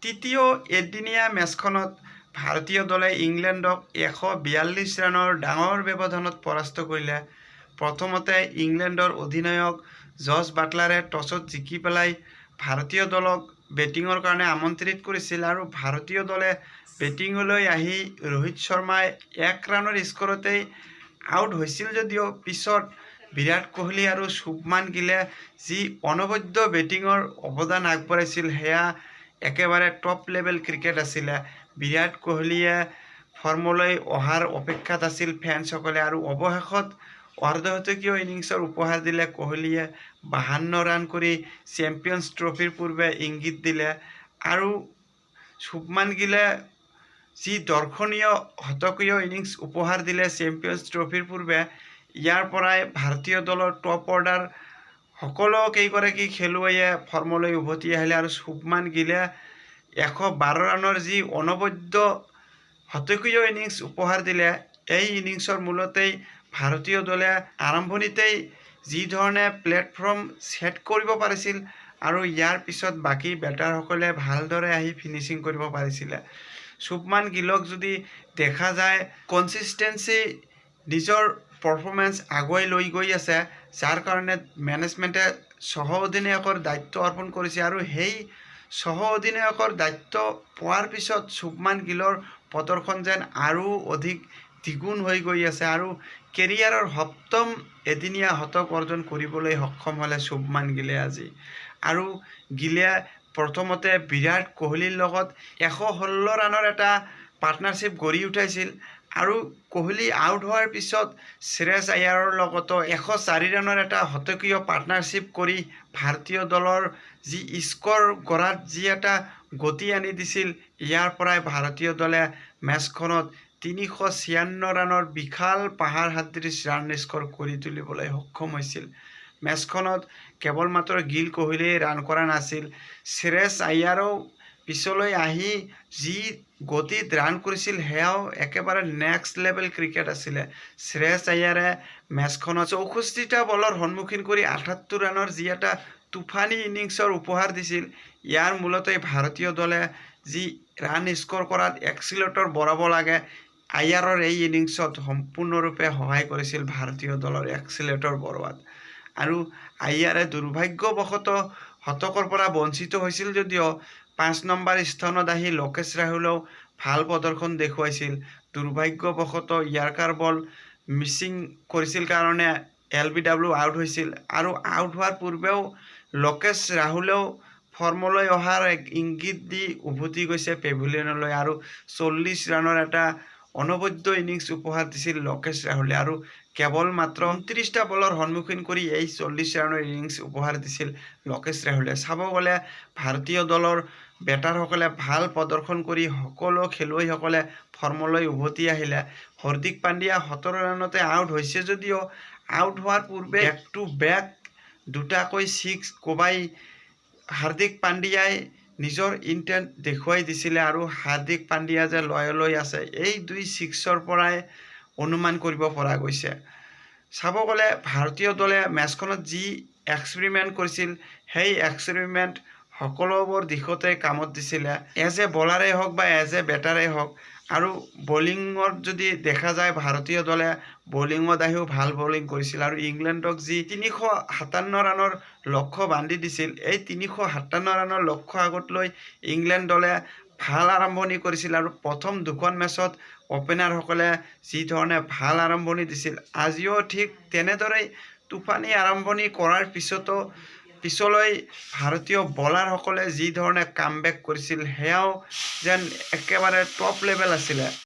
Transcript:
তৃতীয় এদিনীয়া মেচখনত ভাৰতীয় দলে ইংলেণ্ডক 142 ৰানৰ ডাঙৰ ব্যৱধানত পৰাস্ত কৰিলে। প্ৰথমতে ইংলেণ্ডৰ অধিনায়ক জৰ্জ বাটলাৰে টছত জিকি পেলাই ভাৰতীয় দলক বেটিঙৰ কাৰণে আমন্ত্ৰিত কৰিছিল আৰু ভাৰতীয় দলে বেটিঙলৈ আহি ৰোহিত শৰ্মাই 1 ৰানৰ স্কৰতেই আউট হৈছিল যদিও পিছত বিৰাট কোহলি আৰু শুভমান গিলে যি অনবদ্য বেটিঙৰ অৱদান আগবঢ়াইছিল সেয়া একেবাৰে টপ লেভেল ক্ৰিকেট আছিলে। বিৰাট কোহলিয়ে ফৰ্মলৈ অহাৰ অপেক্ষাত আছিল ফেন্সসকলে আৰু অৱশেষত অৰ্ধশতকীয় ইনিংছৰ উপহাৰ দিলে কোহলিয়ে 52 ৰান কৰি চেম্পিয়ন্ছ ট্ৰফিৰ পূৰ্বে ইংগিত দিলে আৰু শুভমান গিলে যি দৰ্শনীয় শতকীয় ইনিংছ উপহাৰ দিলে চেম্পিয়ন্ছ ট্ৰফিৰ পূৰ্বে। ইয়াৰ পৰাই ভাৰতীয় দলৰ টপ অৰ্ডাৰ সকলো কেইগৰাকী খেলুৱৈয়ে ফৰ্মলৈ উভতি আহিলে আৰু শুভমান গিলে 112 ৰানৰ যি অনবদ্য শতকীয় ইনিংছ উপহাৰ দিলে। এই ইনিংছৰ মূলতেই ভাৰতীয় দলে আৰম্ভণিতেই যি ধৰণে প্লেটফৰ্ম ছেট কৰিব পাৰিছিল আৰু ইয়াৰ পিছত বাকী বেটাৰসকলে ভালদৰে আহি ফিনিচিং কৰিব পাৰিছিলে। শুভমান গিলক যদি দেখা যায় কনচিষ্টেঞ্চি নিজৰ পাৰফৰ্মেঞ্চ আগুৱাই লৈ গৈ আছে, যাৰ কাৰণে মেনেজমেণ্টে সহ অধিনায়কৰ দায়িত্ব অৰ্পণ কৰিছে আৰু সেই সহ অধিনায়কৰ দায়িত্ব পোৱাৰ পিছত শুভমান গিলৰ প্ৰদৰ্শন যেন আৰু অধিক দ্বিগুণ হৈ গৈ আছে আৰু কেৰিয়াৰৰ 7ম এদিনীয়া শতক অৰ্জন কৰিবলৈ সক্ষম হ'লে শুভমান গিলে আজি। আৰু গিলে প্ৰথমতে বিৰাট কোহলিৰ লগত 116 ৰানৰ এটা পাৰ্টনাৰশ্বিপ গঢ়ি উঠাইছিল আৰু কোহলি আউট হোৱাৰ পিছত শ্ৰেয়স আয়াৰৰ লগতো 104 ৰানৰ এটা শতকীয় পাৰ্টনাৰশ্বিপ কৰি ভাৰতীয় দলৰ যি স্কৰ গঢ়াত যি এটা গতি আনি দিছিল, ইয়াৰ পৰাই ভাৰতীয় দলে মেচখনত 356 ৰানৰ বিশাল পাহাৰ সদৃশ ৰান স্কৰ কৰি তুলিবলৈ সক্ষম হৈছিল। মেচখনত কেৱল মাত্ৰ গিল কোহলিয়ে ৰান কৰা নাছিল, শ্ৰেয়স আয়াৰেও পিছলৈ আহি যি গতিত ৰান কৰিছিল সেয়াও একেবাৰে নেক্সট লেভেল ক্ৰিকেট আছিলে। শ্ৰেয়স আয়াৰে মেচখনত 64টা বলৰ সন্মুখীন কৰি 78 ৰানৰ যি এটা তুফানী ইনিংছৰ উপহাৰ দিছিল, ইয়াৰ মূলতে ভাৰতীয় দলে যি ৰান স্কৰ কৰাত এক্সিলেটৰ বঢ়াব লাগে, আয়াৰৰ এই ইনিংছত সম্পূৰ্ণৰূপে সহায় কৰিছিল ভাৰতীয় দলৰ এক্সিলেটৰ বঢ়োৱাত। আৰু আয়াৰে দুৰ্ভাগ্যবশতঃ শতকৰ পৰা বঞ্চিত হৈছিল যদিও 5 নম্বৰ স্থানত আহি লোকেশ ৰাহুলেও ভাল প্ৰদৰ্শন দেখুৱাইছিল। দুৰ্ভাগ্যবশতঃ য়াৰ্কাৰ বল মিছিং কৰিছিল কাৰণে LBW আউট হৈছিল আৰু আউট হোৱাৰ পূৰ্বেও লোকেশ ৰাহুলেও ফৰ্মলৈ অহাৰ ইংগিত দি উভতি গৈছে পেভিলিয়নলৈ আৰু 40 ৰানৰ এটা অনবদ্য ইনিংছ উপহাৰ দিছিল লোকেশ ৰাহুলে আৰু কেৱল মাত্ৰ 29টা বলৰ সন্মুখীন কৰি এই 40 ৰানৰ ইনিংছ উপহাৰ দিছিল লোকেশ ৰাহুলে। চাব গ'লে ভাৰতীয় দলৰ বেটাৰসকলে ভাল প্ৰদৰ্শন কৰি সকলো খেলুৱৈসকলে ফৰ্মলৈ উভতি আহিলে। হাৰ্দিক পাণ্ডিয়া 17 ৰানতে আউট হৈছে যদিও আউট হোৱাৰ পূৰ্বে বেক টু বেক দুটাকৈ ছিক্স কোবাই হাৰ্দিক পাণ্ডিয়াই নিজৰ ইণ্টেণ্ট দেখুৱাই দিছিলে আৰু হাৰ্দিক পাণ্ডিয়া যে লয়লৈ আছে এই 2 ছিক্সৰ পৰাই অনুমান কৰিব পৰা গৈছে। চাব গ'লে ভাৰতীয় দলে মেচখনত যি এক্সপেৰিমেণ্ট কৰিছিল সেই এক্সপেৰিমেণ্ট সকলোবোৰ দিশতে কামত দিছিলে, এজ এ বলাৰেই হওক বা এজ এ বেটাৰেই হওক। আৰু বলিঙত যদি দেখা যায় ভাৰতীয় দলে বলিঙত আহিও ভাল বলিং কৰিছিল আৰু ইংলেণ্ডক যি 357 ৰানৰ লক্ষ্য বান্ধি দিছিল, এই 357 ৰানৰ লক্ষ্য আগত লৈ ইংলেণ্ড দলে ভাল আৰম্ভণি কৰিছিল আৰু প্ৰথম 2খন মেচত অপেনাৰসকলে যি ধৰণে ভাল আৰম্ভণি দিছিল, আজিও ঠিক তেনেদৰেই তুফানী আৰম্ভণি কৰাৰ পিছতো পিছলৈ ভাৰতীয় বলাৰসকলে যি ধৰণে কামবেক কৰিছিল সেয়াও যেন একেবাৰে টপ লেভেল আছিলে।